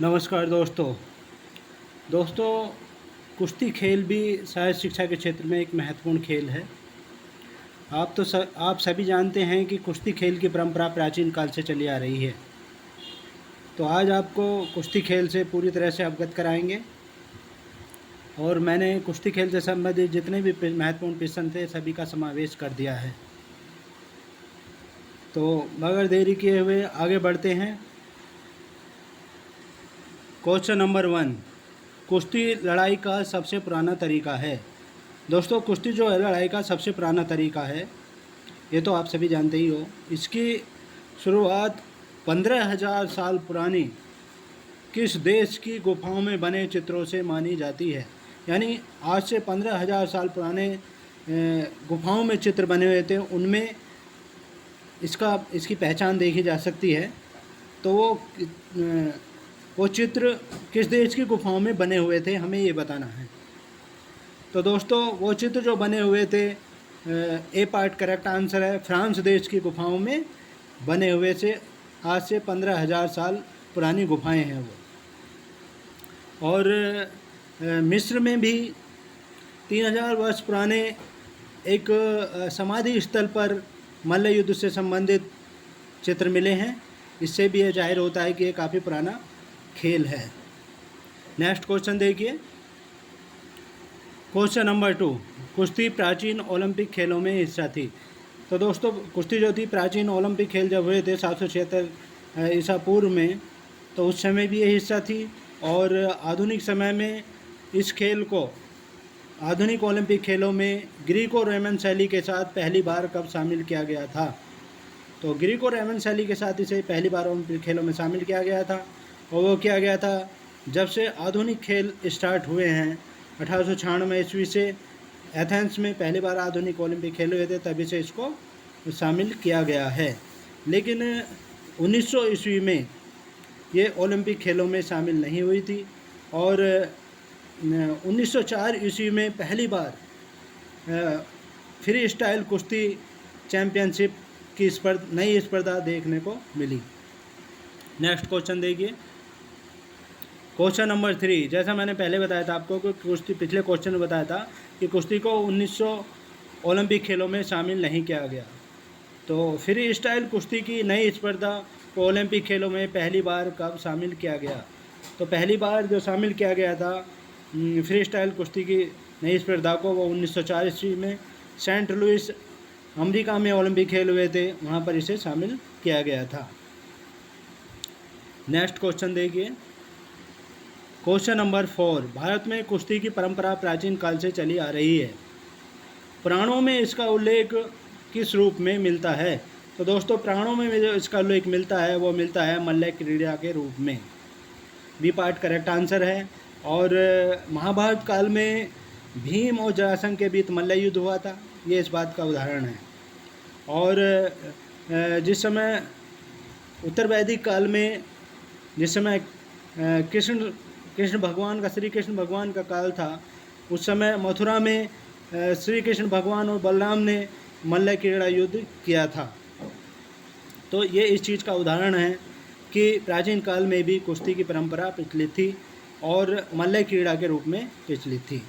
नमस्कार दोस्तों। कुश्ती खेल भी शायद शिक्षा के क्षेत्र में एक महत्वपूर्ण खेल है। आप सभी जानते हैं कि कुश्ती खेल की परंपरा प्राचीन काल से चली आ रही है। तो आज आपको कुश्ती खेल से पूरी तरह से अवगत कराएंगे और मैंने कुश्ती खेल से संबंधित जितने भी महत्वपूर्ण प्रश्न थे सभी का समावेश कर दिया है। तो बगैर देरी किए हुए आगे बढ़ते हैं। क्वेश्चन नंबर 1, कुश्ती लड़ाई का सबसे पुराना तरीका है। दोस्तों, कुश्ती जो है लड़ाई का सबसे पुराना तरीका है, ये तो आप सभी जानते ही हो। इसकी शुरुआत 15,000 साल पुरानी किस देश की गुफाओं में बने चित्रों से मानी जाती है। यानी आज से 15,000 साल पुराने गुफाओं में चित्र बने हुए थे, उनमें इसकी पहचान देखी जा सकती है। तो वो चित्र किस देश की गुफाओं में बने हुए थे, हमें ये बताना है। तो दोस्तों, वो चित्र जो बने हुए थे, ए पार्ट करेक्ट आंसर है। फ्रांस देश की गुफाओं में बने हुए से आज से 15,000 साल पुरानी गुफाएं हैं वो। और मिस्र में भी 3,000 वर्ष पुराने एक समाधि स्थल पर मल्ल युद्ध से संबंधित चित्र मिले हैं। इससे भी यह जाहिर होता है कि ये काफ़ी पुराना खेल है। नेक्स्ट क्वेश्चन देखिए। क्वेश्चन नंबर 2, कुश्ती प्राचीन ओलंपिक खेलों में हिस्सा थी। तो दोस्तों, कुश्ती जो थी प्राचीन ओलंपिक खेल जब हुए थे 776 ईसा पूर्व में, तो उस समय भी ये हिस्सा थी। और आधुनिक समय में इस खेल को आधुनिक ओलंपिक खेलों में ग्रीको रोमन शैली के साथ पहली बार कब शामिल किया गया था। तो ग्रीको रोमन शैली के साथ इसे पहली बार ओलंपिक खेलों में शामिल किया गया था, और वो किया गया था जब से आधुनिक खेल स्टार्ट हुए हैं। 1896 ईस्वी से एथेंस में पहली बार आधुनिक ओलंपिक खेल हुए थे, तभी से इसको शामिल किया गया है। लेकिन 1900 ईस्वी में ये ओलंपिक खेलों में शामिल नहीं हुई थी। और 1904 ईस्वी में पहली बार फ्री स्टाइल कुश्ती चैम्पियनशिप की नई स्पर्धा देखने को मिली। नेक्स्ट क्वेश्चन देखिए। क्वेश्चन नंबर 3, जैसा मैंने पहले बताया था आपको कि कुश्ती, पिछले क्वेश्चन में बताया था कि कुश्ती को 1900 ओलंपिक खेलों में शामिल नहीं किया गया। तो फ्री स्टाइल कुश्ती की नई स्पर्धा को ओलंपिक खेलों में पहली बार कब शामिल किया गया। तो पहली बार जो शामिल किया गया था फ्री स्टाइल कुश्ती की नई स्पर्धा को, वो 1904 ईस्वी में सेंट लुइस अमेरिका में ओलंपिक खेल हुए थे, वहाँ पर इसे शामिल किया गया था। नेक्स्ट क्वेश्चन देखिए। क्वेश्चन नंबर 4, भारत में कुश्ती की परंपरा प्राचीन काल से चली आ रही है। पुराणों में इसका उल्लेख किस रूप में मिलता है। तो दोस्तों, पुराणों में जो इसका उल्लेख मिलता है वो मिलता है मल्ल क्रीड़ा के रूप में। बी पार्ट करेक्ट आंसर है। और महाभारत काल में भीम और जरासंध के बीच मल्ल युद्ध हुआ था, ये इस बात का उदाहरण है। और जिस समय उत्तर वैदिक काल में, जिस समय कृष्ण भगवान का, श्री कृष्ण भगवान का काल था, उस समय मथुरा में श्री कृष्ण भगवान और बलराम ने मल्ल क्रीड़ा युद्ध किया था। तो ये इस चीज़ का उदाहरण है कि प्राचीन काल में भी कुश्ती की परंपरा प्रचलित थी और मल्ल क्रीड़ा के रूप में प्रचलित थी।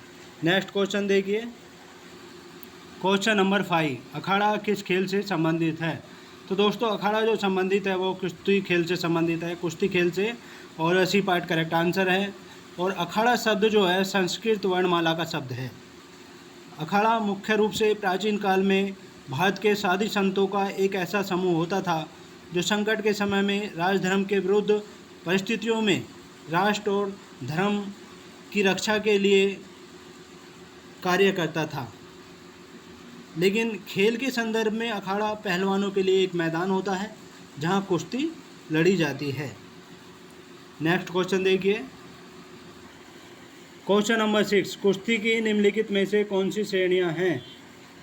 नेक्स्ट क्वेश्चन देखिए। क्वेश्चन नंबर 5, अखाड़ा किस खेल से संबंधित है। तो दोस्तों, अखाड़ा जो संबंधित है वो कुश्ती खेल से संबंधित है, कुश्ती खेल से। और सी पार्ट करेक्ट आंसर है। और अखाड़ा शब्द जो है संस्कृत वर्णमाला का शब्द है। अखाड़ा मुख्य रूप से प्राचीन काल में भारत के साधु संतों का एक ऐसा समूह होता था जो संकट के समय में राजधर्म के विरुद्ध परिस्थितियों में राष्ट्र और धर्म की रक्षा के लिए कार्य करता था। लेकिन खेल के संदर्भ में अखाड़ा पहलवानों के लिए एक मैदान होता है जहां कुश्ती लड़ी जाती है। नेक्स्ट क्वेश्चन देखिए। क्वेश्चन नंबर 6, कुश्ती की निम्नलिखित में से कौन सी श्रेणियां हैं।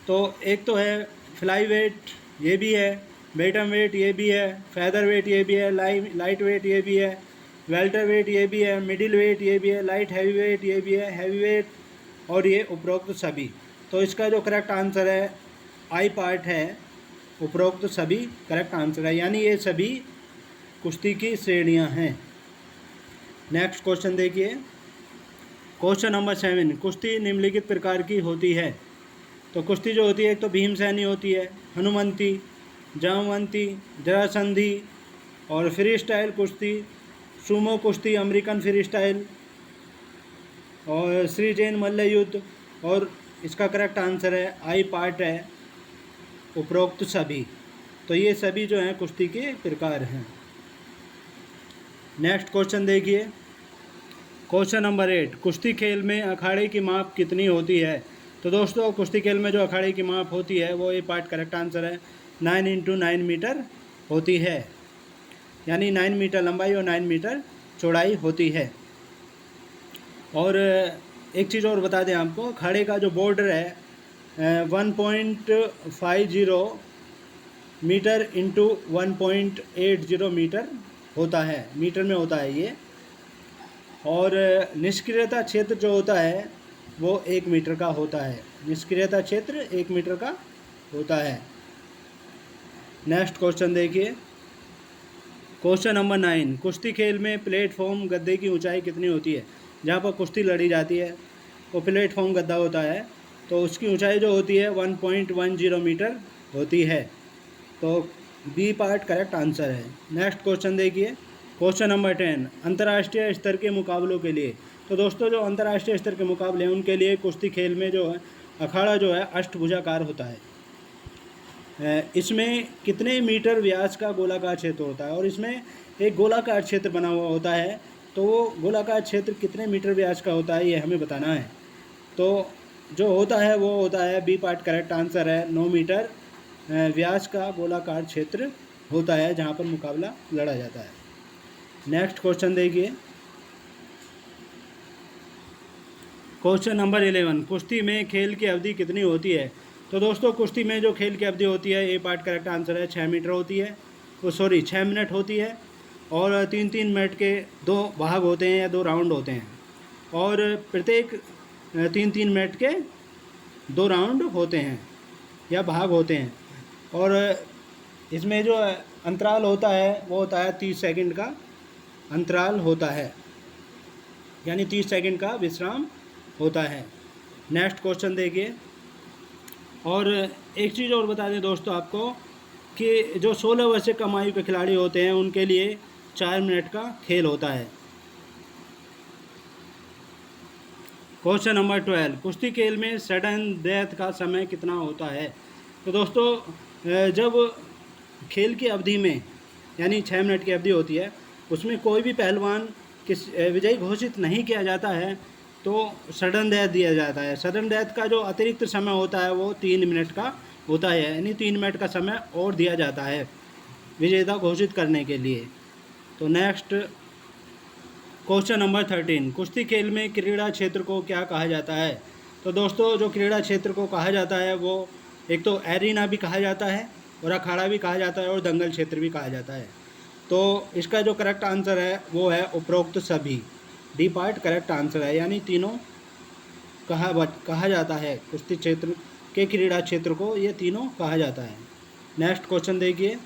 तो एक तो है फ्लाई वेट, ये भी है, बेटम वेट ये भी है, फेदर वेट ये भी है, लाइट वेट ये भी है, वेल्टर वेट ये भी है, मिडिल वेट ये भी है, लाइट हैवी वेट ये भी है, हैवी वेट, और ये उपरोक्त सभी। तो इसका जो करेक्ट आंसर है आई पार्ट है, उपरोक्त सभी करेक्ट आंसर है। यानी ये सभी कुश्ती की श्रेणियां हैं। नेक्स्ट क्वेश्चन देखिए, क्वेश्चन नंबर 7, कुश्ती निम्नलिखित प्रकार की होती है। तो कुश्ती जो होती है, एक तो भीमसेनी होती है, हनुमंती, जामवंती, जरासंधी, और फ्री स्टाइल कुश्ती, सुमो कुश्ती, अमेरिकन फ्री स्टाइल, और श्री जैन मल्ल युद्ध, और इसका करेक्ट आंसर है आई पार्ट है उपरोक्त सभी। तो ये सभी जो हैं कुश्ती के प्रकार हैं। नेक्स्ट क्वेश्चन देखिए, क्वेश्चन नंबर 8, कुश्ती खेल में अखाड़े की माप कितनी होती है। तो दोस्तों कुश्ती खेल में जो अखाड़े की माप होती है वो ए पार्ट करेक्ट आंसर है 9 × 9 मीटर होती है, यानी 9 मीटर लंबाई और 9 मीटर चौड़ाई होती है। और एक चीज़ और बता दें आपको, अखाड़े का जो बॉर्डर है 1.50 मीटर इंटू 1.80 मीटर होता है, मीटर में होता है ये। और निष्क्रियता क्षेत्र जो होता है वो 1 मीटर का होता है, निष्क्रियता क्षेत्र 1 मीटर का होता है। नेक्स्ट क्वेश्चन देखिए, क्वेश्चन नंबर 9, कुश्ती खेल में प्लेटफॉर्म गद्दे की ऊंचाई कितनी होती है। जहाँ पर कुश्ती लड़ी जाती है वो प्लेटफॉर्म गद्दा होता है, तो उसकी ऊंचाई जो होती है 1.10 मीटर होती है। तो बी पार्ट करेक्ट आंसर है। नेक्स्ट क्वेश्चन देखिए, क्वेश्चन नंबर 10, अंतर्राष्ट्रीय स्तर के मुकाबलों के लिए। तो दोस्तों जो अंतर्राष्ट्रीय स्तर के मुकाबले हैं उनके लिए कुश्ती खेल में जो है अखाड़ा जो है अष्टभुजाकार होता है। इसमें कितने मीटर व्यास का गोलाकार क्षेत्र होता है, और इसमें एक गोलाकार क्षेत्र बना हुआ होता है, तो वो गोलाकार क्षेत्र कितने मीटर व्यास का होता है ये हमें बताना है। तो जो होता है वो होता है बी पार्ट करेक्ट आंसर है 9 मीटर व्यास का गोलाकार क्षेत्र होता है जहाँ पर मुकाबला लड़ा जाता है। नेक्स्ट क्वेश्चन देखिए, क्वेश्चन नंबर 11, कुश्ती में खेल की अवधि कितनी होती है। तो दोस्तों कुश्ती में जो खेल की अवधि होती है ए पार्ट करेक्ट आंसर है 6 मीटर होती है, वो 6 मिनट होती है। और 3-3 मिनट के 2 भाग होते हैं या 2 राउंड होते हैं, और प्रत्येक 3-3 मिनट के 2 राउंड होते हैं या भाग होते हैं। और इसमें जो अंतराल होता है वो होता है 30 सेकंड का अंतराल होता है, यानी 30 सेकंड का विश्राम होता है। नेक्स्ट क्वेश्चन देखिए, और एक चीज़ और बता दें दोस्तों आपको कि जो 16 वर्ष से कम आयु के खिलाड़ी होते हैं उनके लिए 4 मिनट का खेल होता है। क्वेश्चन नंबर 12, कुश्ती खेल में सडन डेथ का समय कितना होता है। तो दोस्तों जब खेल की अवधि में यानी 6 मिनट की अवधि होती है उसमें कोई भी पहलवान किस विजयी घोषित नहीं किया जाता है तो सडन डेथ दिया जाता है। सडन डेथ का जो अतिरिक्त समय होता है वो 3 मिनट का होता है, यानी 3 मिनट का समय और दिया जाता है विजेता घोषित करने के लिए। तो नेक्स्ट क्वेश्चन नंबर 13, कुश्ती खेल में क्रीड़ा क्षेत्र को क्या कहा जाता है। तो दोस्तों जो क्रीड़ा क्षेत्र को कहा जाता है वो एक तो एरिना भी कहा जाता है, और अखाड़ा भी कहा जाता है, और दंगल क्षेत्र भी कहा जाता है। तो इसका जो करेक्ट आंसर है वो है उपरोक्त सभी, डी पार्ट करेक्ट आंसर है, यानी तीनों कहा जाता है कुश्ती क्षेत्र के क्रीड़ा क्षेत्र को, ये तीनों कहा जाता है। नेक्स्ट क्वेश्चन देखिए,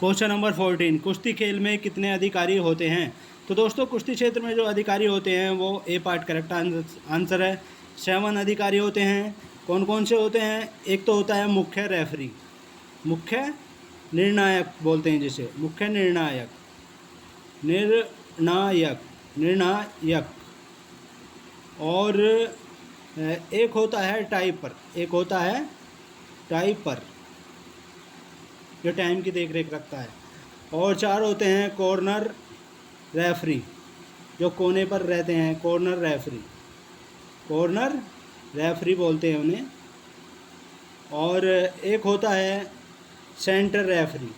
क्वेश्चन नंबर 14, कुश्ती खेल में कितने अधिकारी होते हैं। तो दोस्तों कुश्ती क्षेत्र में जो अधिकारी होते हैं वो ए पार्ट करेक्ट आंसर है 7 अधिकारी होते हैं। कौन कौन से होते हैं, एक तो होता है मुख्य रेफरी, मुख्य निर्णायक बोलते हैं जिसे, मुख्य निर्णायक, और एक होता है टाइपर, जो टाइम की देख रेख रखता है, और 4 होते हैं कॉर्नर रेफरी, जो कोने पर रहते हैं, कॉर्नर रेफरी बोलते हैं उन्हें, और एक होता है सेंटर रेफरी,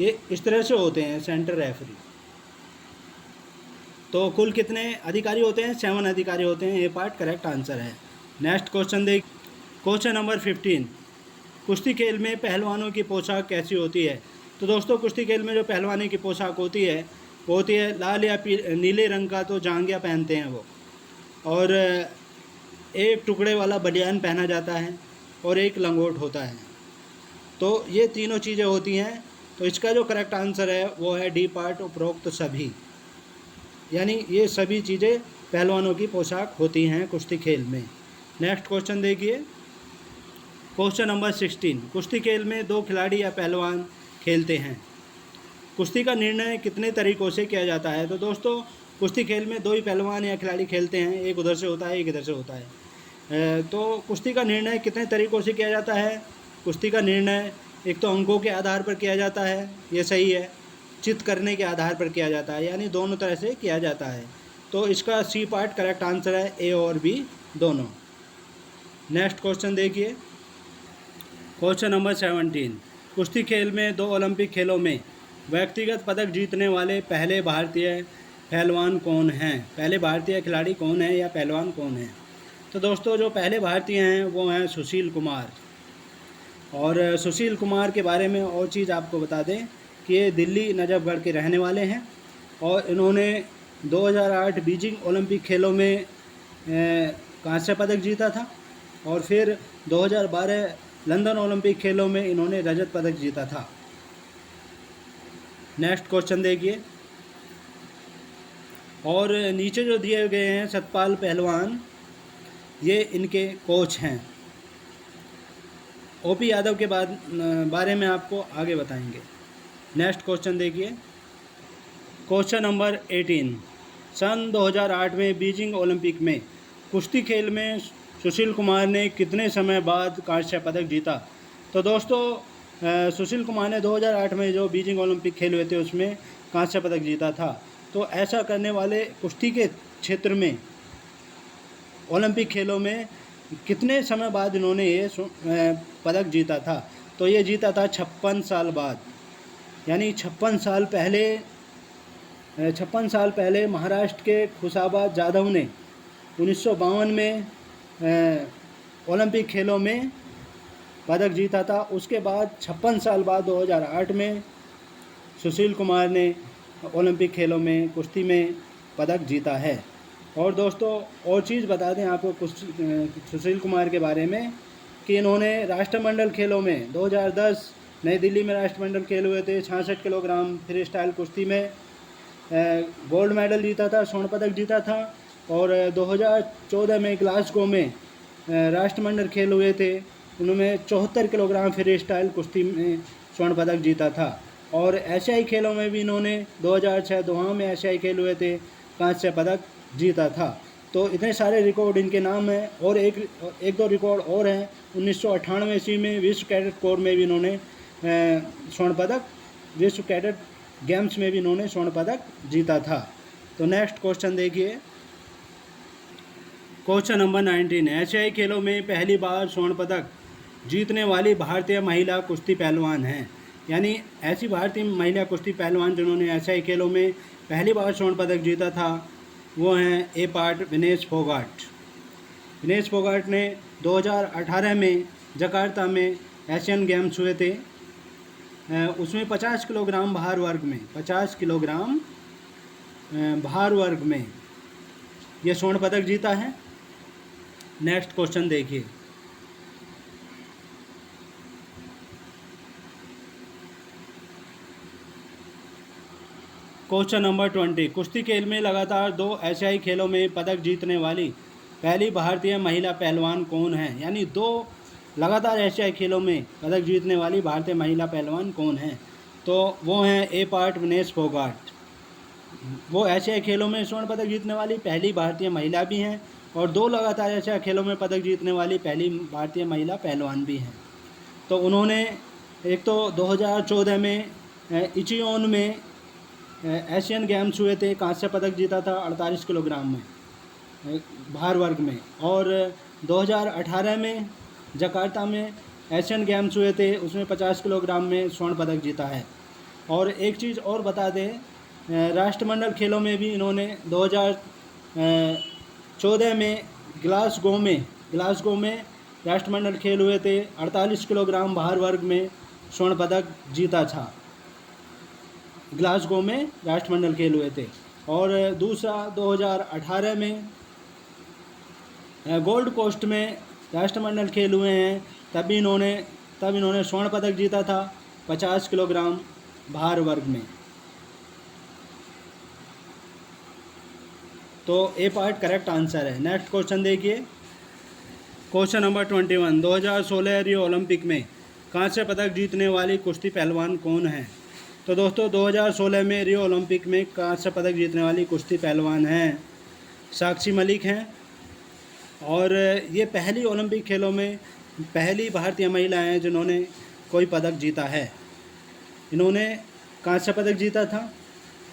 ये इस तरह से होते हैं सेंटर रेफरी। तो कुल कितने अधिकारी होते हैं, 7 अधिकारी होते हैं, ये पार्ट करेक्ट आंसर है। नेक्स्ट क्वेश्चन देख, क्वेश्चन नंबर 15, कुश्ती खेल में पहलवानों की पोशाक कैसी होती है। तो दोस्तों कुश्ती खेल में जो पहलवानी की पोशाक होती है वो होती है लाल या नीले रंग का तो जांघिया पहनते हैं वो, और एक टुकड़े वाला बनियान पहना जाता है, और एक लंगोट होता है। तो ये तीनों चीज़ें होती हैं। तो इसका जो करेक्ट आंसर है वो है डी पार्ट, उपरोक्त सभी, यानी ये सभी चीज़ें पहलवानों की पोशाक होती हैं कुश्ती खेल में। नेक्स्ट क्वेश्चन देखिए, क्वेश्चन नंबर 16, कुश्ती खेल में दो खिलाड़ी या पहलवान खेलते हैं। कुश्ती का निर्णय कितने तरीक़ों से किया जाता है? तो दोस्तों कुश्ती खेल में दो ही पहलवान या खिलाड़ी खेलते हैं, एक उधर से होता है एक इधर से होता है। तो कुश्ती का निर्णय कितने तरीक़ों से किया जाता है? कुश्ती का निर्णय एक तो अंकों के आधार पर किया जाता है, ये सही है, चित करने के आधार पर किया जाता है, यानी दोनों तरह से किया जाता है। तो इसका सी पार्ट करेक्ट आंसर है, ए और बी दोनों। नेक्स्ट क्वेश्चन देखिए, क्वेश्चन नंबर 17, कुश्ती खेल में दो ओलंपिक खेलों में व्यक्तिगत पदक जीतने वाले पहले भारतीय पहलवान कौन हैं? पहले भारतीय खिलाड़ी कौन है या पहलवान कौन है? तो दोस्तों जो पहले भारतीय हैं वो हैं सुशील कुमार। और सुशील कुमार के बारे में और चीज़ आपको बता दें कि ये दिल्ली नजफगढ़ के रहने वाले हैं और इन्होंने 2008 बीजिंग ओलंपिक खेलों में कांस्य पदक जीता था और फिर 2012 लंदन ओलंपिक खेलों में इन्होंने रजत पदक जीता था। नेक्स्ट क्वेश्चन देखिए, और नीचे जो दिए गए हैं सतपाल पहलवान, ये इनके कोच हैं। ओपी यादव के बारे में आपको आगे बताएंगे। नेक्स्ट क्वेश्चन देखिए, क्वेश्चन नंबर 18, सन 2008 में बीजिंग ओलंपिक में कुश्ती खेल में सुशील कुमार ने कितने समय बाद कांस्य पदक जीता? तो दोस्तों सुशील कुमार ने 2008 में जो बीजिंग ओलंपिक खेल हुए थे उसमें कांस्य पदक जीता था। तो ऐसा करने वाले कुश्ती के क्षेत्र में ओलंपिक खेलों में कितने समय बाद इन्होंने ये पदक जीता था? तो ये जीता था 56 साल बाद, यानी 56 साल पहले महाराष्ट्र के खुशाबा जाधव ने 1952 में ओलंपिक खेलों में पदक जीता था। उसके बाद 56 साल बाद 2008 में सुशील कुमार ने ओलंपिक खेलों में कुश्ती में पदक जीता है। और दोस्तों और चीज़ बता दें आपको सुशील कुमार के बारे में कि इन्होंने राष्ट्रमंडल खेलों में 2010 नई दिल्ली में राष्ट्रमंडल खेल हुए थे, 66 किलोग्राम फ्री स्टाइल कुश्ती में गोल्ड मेडल जीता था, स्वर्ण पदक जीता था। और 2014 में ग्लासगो में राष्ट्रमंडल खेल हुए थे, उन्होंने 74 किलोग्राम फ्री स्टाइल कुश्ती में स्वर्ण पदक जीता था। और एशियाई खेलों में भी इन्होंने 2006 दोहा में एशियाई खेल हुए थे, कांस्य पदक जीता था। तो इतने सारे रिकॉर्ड इनके नाम हैं। और एक दो रिकॉर्ड और हैं, 1998 ईस्वी में विश्व कैडेट कोर में भी इन्होंने स्वर्ण पदक, विश्व कैडेट गेम्स में भी इन्होंने स्वर्ण पदक जीता था। तो नेक्स्ट क्वेश्चन देखिए, क्वेश्चन नंबर 19, एशियाई खेलों में पहली बार स्वर्ण पदक जीतने वाली भारतीय महिला कुश्ती पहलवान हैं। यानी ऐसी भारतीय महिला कुश्ती पहलवान जिन्होंने एशियाई खेलों में पहली बार स्वर्ण पदक जीता था वो हैं ए पार्ट विनेश फोगाट। विनेश फोगाट ने 2018 में जकार्ता में एशियन गेम्स हुए थे, उसमें 50 किलोग्राम भार वर्ग में 50 किलोग्राम भार वर्ग में ये स्वर्ण पदक जीता है। नेक्स्ट क्वेश्चन देखिए, क्वेश्चन नंबर 20, कुश्ती खेल में लगातार 2 एशियाई खेलों में पदक जीतने वाली पहली भारतीय महिला पहलवान कौन है? यानी 2 लगातार एशियाई खेलों में पदक जीतने वाली भारतीय महिला पहलवान कौन है? तो वो हैं ए पार्ट विनेश फोगाट। वो एशियाई खेलों में स्वर्ण पदक जीतने वाली पहली भारतीय महिला भी हैं और 2 लगातार एशियाई खेलों में पदक जीतने वाली पहली भारतीय महिला पहलवान भी हैं। तो उन्होंने एक तो 2014 में इचियोन में एशियन गेम्स हुए थे, कांस्य पदक जीता था 48 किलोग्राम में भार वर्ग में। और 2018 में जकार्ता में एशियन गेम्स हुए थे, उसमें 50 किलोग्राम में स्वर्ण पदक जीता है। और एक चीज़ और बता दें, राष्ट्रमंडल खेलों में भी इन्होंने 2014 में ग्लासगो में राष्ट्रमंडल खेल हुए थे, 48 किलोग्राम भार वर्ग में स्वर्ण पदक जीता था। ग्लासगो में राष्ट्रमंडल खेल हुए थे। और दूसरा 2018 में गोल्ड कोस्ट में राष्ट्रमंडल खेल हुए हैं, तभी इन्होंने तब इन्होंने स्वर्ण पदक जीता था 50 किलोग्राम भार वर्ग में। तो ए पार्ट करेक्ट आंसर है। नेक्स्ट क्वेश्चन देखिए, क्वेश्चन नंबर 21, 2016 रियो ओलंपिक में कांस्य पदक जीतने वाली कुश्ती पहलवान कौन है? तो दोस्तों 2016 में रियो ओलंपिक में कांस्य पदक जीतने वाली कुश्ती पहलवान हैं साक्षी मलिक हैं, और ये पहली ओलंपिक खेलों में पहली भारतीय महिला हैं जिन्होंने कोई पदक जीता है। इन्होंने कांस्य पदक जीता था।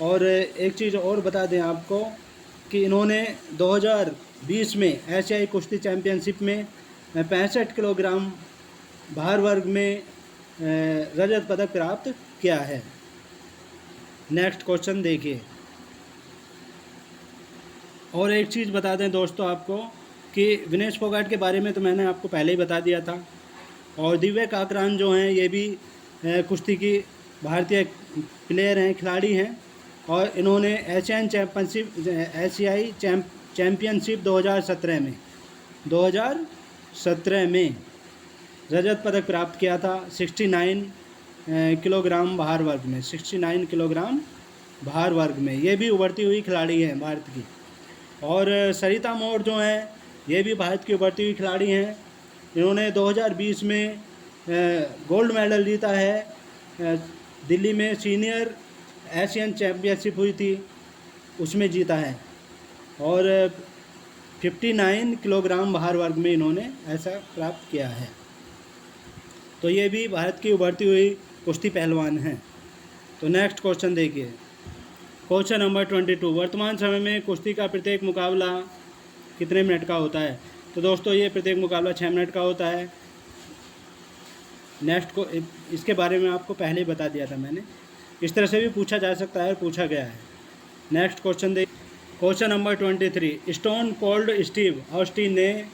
और एक चीज़ और बता दें आपको कि इन्होंने 2020 में एशियाई कुश्ती चैम्पियनशिप में 65 किलोग्राम भार वर्ग में रजत पदक प्राप्त किया है। नेक्स्ट क्वेश्चन देखिए, और एक चीज़ बता दें दोस्तों आपको कि विनेश फोगाट के बारे में तो मैंने आपको पहले ही बता दिया था, और दिव्या काकरान जो हैं ये भी कुश्ती की भारतीय प्लेयर हैं, खिलाड़ी हैं, और इन्होंने एशियाई चैम्पियनशिप 2017 में रजत पदक प्राप्त किया था 69 किलोग्राम भार वर्ग में, 69 किलोग्राम भार वर्ग में। ये भी उभरती हुई खिलाड़ी हैं भारत की। और सरिता मोर जो हैं ये भी भारत की उभरती हुई खिलाड़ी हैं। इन्होंने 2020 में गोल्ड मेडल जीता है, दिल्ली में सीनियर एशियन चैम्पियनशिप हुई थी उसमें जीता है, और 59 किलोग्राम भार वर्ग में इन्होंने ऐसा प्राप्त किया है। तो ये भी भारत की उभरती हुई कुश्ती पहलवान हैं। तो नेक्स्ट क्वेश्चन देखिए, क्वेश्चन नंबर 22, वर्तमान समय में कुश्ती का प्रत्येक मुकाबला कितने मिनट का होता है? तो दोस्तों ये प्रत्येक मुकाबला 6 मिनट का होता है। नेक्स्ट को इसके बारे में आपको पहले ही बता दिया था मैंने। इस तरह से भी पूछा जा सकता है, पूछा गया है। नेक्स्ट क्वेश्चन देख, question number 23, stone cold Steve Austin ने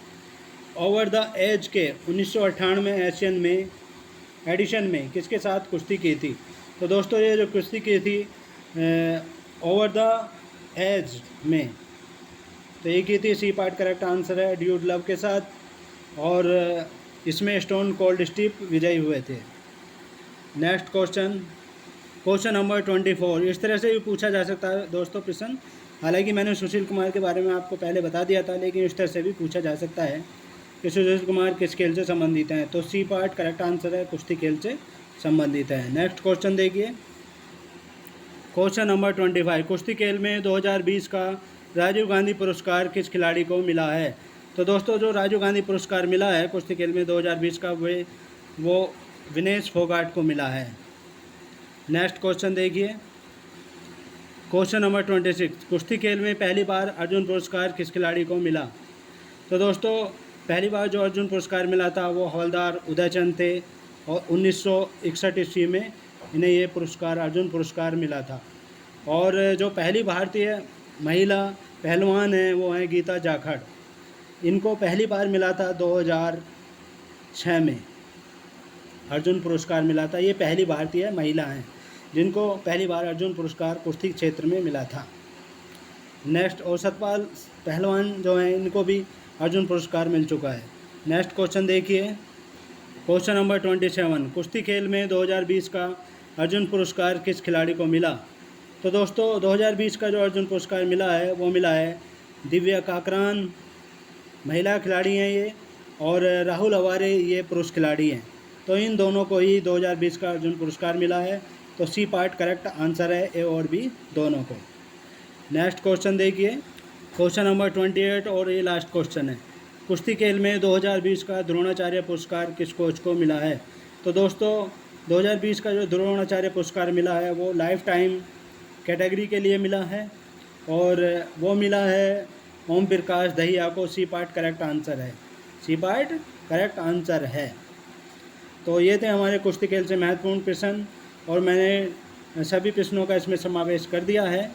ओवर द एज के 1998 एशियन में एडिशन में किसके साथ कुश्ती की थी? तो दोस्तों ये जो कुश्ती की थी ओवर द एज में, तो ये की थी सी पार्ट करेक्ट आंसर है, ड्यूड लव के साथ, और इसमें स्टोन कोल्ड स्टीव विजयी हुए थे। नेक्स्ट क्वेश्चन, क्वेश्चन नंबर 24, इस तरह से भी पूछा जा सकता है दोस्तों प्रश्न, हालांकि मैंने सुशील कुमार के बारे में आपको पहले बता दिया था, लेकिन इस तरह से भी पूछा जा सकता है कि सुशील कुमार किस खेल से संबंधित हैं? तो सी पार्ट करेक्ट आंसर है, कुश्ती खेल से संबंधित है। नेक्स्ट क्वेश्चन देखिए, क्वेश्चन नंबर 25, कुश्ती खेल में 2020 का राजीव गांधी पुरस्कार किस खिलाड़ी को मिला है? तो दोस्तों जो राजीव गांधी पुरस्कार मिला है कुश्ती खेल में 2020 का वो विनेश फोगाट को मिला है। नेक्स्ट क्वेश्चन देखिए, क्वेश्चन नंबर 26, कुश्ती खेल में पहली बार अर्जुन पुरस्कार किस खिलाड़ी को मिला? तो दोस्तों पहली बार जो अर्जुन पुरस्कार मिला था वो हवलदार उदयचंद थे, और 1961 ईस्वी में इन्हें ये पुरस्कार अर्जुन पुरस्कार मिला था। और जो पहली भारतीय महिला पहलवान हैं वो हैं गीता जाखड़, इनको पहली बार मिला था 2006 में अर्जुन पुरस्कार मिला था। ये पहली भारतीय महिला हैं जिनको पहली बार अर्जुन पुरस्कार कुश्ती क्षेत्र में मिला था। नेक्स्ट, और सतपाल पहलवान जो हैं इनको भी अर्जुन पुरस्कार मिल चुका है। नेक्स्ट क्वेश्चन देखिए, क्वेश्चन नंबर 27, कुश्ती खेल में 2020 का अर्जुन पुरस्कार किस खिलाड़ी को मिला? तो दोस्तों 2020 का जो अर्जुन पुरस्कार मिला है वो मिला है दिव्या काकरान, महिला खिलाड़ी हैं ये, और राहुल अवारे ये पुरुष खिलाड़ी हैं। तो इन दोनों को ही 2020 का अर्जुन पुरस्कार मिला है। तो सी पार्ट करेक्ट आंसर है, ए और बी दोनों को। नेक्स्ट क्वेश्चन देखिए, क्वेश्चन नंबर 28, और ये लास्ट क्वेश्चन है, कुश्ती खेल में 2020 का द्रोणाचार्य पुरस्कार किस कोच को मिला है? तो दोस्तों 2020 का जो द्रोणाचार्य पुरस्कार मिला है वो लाइफ टाइम कैटेगरी के लिए मिला है, और वो मिला है ओम प्रकाश दहिया को। सी पार्ट करेक्ट आंसर है, सी पार्ट करेक्ट आंसर है। तो ये थे हमारे कुश्ती खेल से महत्वपूर्ण प्रश्न, और मैंने सभी प्रश्नों का इसमें समावेश कर दिया है।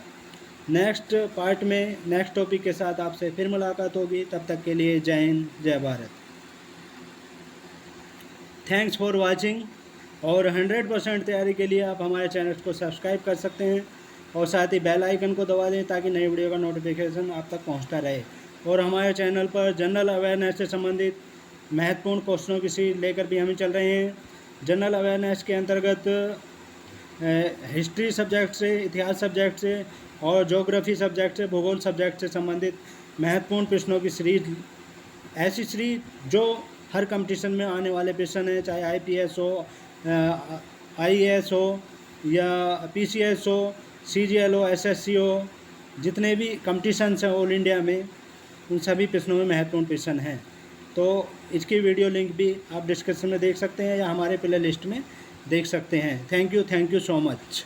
नेक्स्ट पार्ट में नेक्स्ट टॉपिक के साथ आपसे फिर मुलाकात होगी। तब तक के लिए जय हिंद, जय भारत। थैंक्स फॉर वाचिंग, और 100% तैयारी के लिए आप हमारे चैनल को सब्सक्राइब कर सकते हैं, और साथ ही बेल आइकन को दबा दें ताकि नई वीडियो का नोटिफिकेशन आप तक पहुंचता रहे। और हमारे चैनल पर जनरल अवेयरनेस से संबंधित महत्वपूर्ण क्वेश्चनों की सीरीज लेकर भी हम चल रहे हैं। जनरल अवेयरनेस के अंतर्गत हिस्ट्री सब्जेक्ट से, इतिहास सब्जेक्ट से और ज्योग्राफी सब्जेक्ट से, भूगोल सब्जेक्ट से संबंधित महत्वपूर्ण प्रश्नों की सीरीज, ऐसी सीरीज जो हर कंपटीशन में आने वाले प्रश्न हैं, चाहे IPS हो, IAS हो या PCS हो, CGL हो, SSC हो, जितने भी कंपटीशन्स हैं ऑल इंडिया में, उन सभी प्रश्नों में महत्वपूर्ण प्रश्न हैं। तो इसकी वीडियो लिंक भी आप डिस्क्रिप्शन में देख सकते हैं या हमारे प्ले लिस्ट में देख सकते हैं। Thank you so much.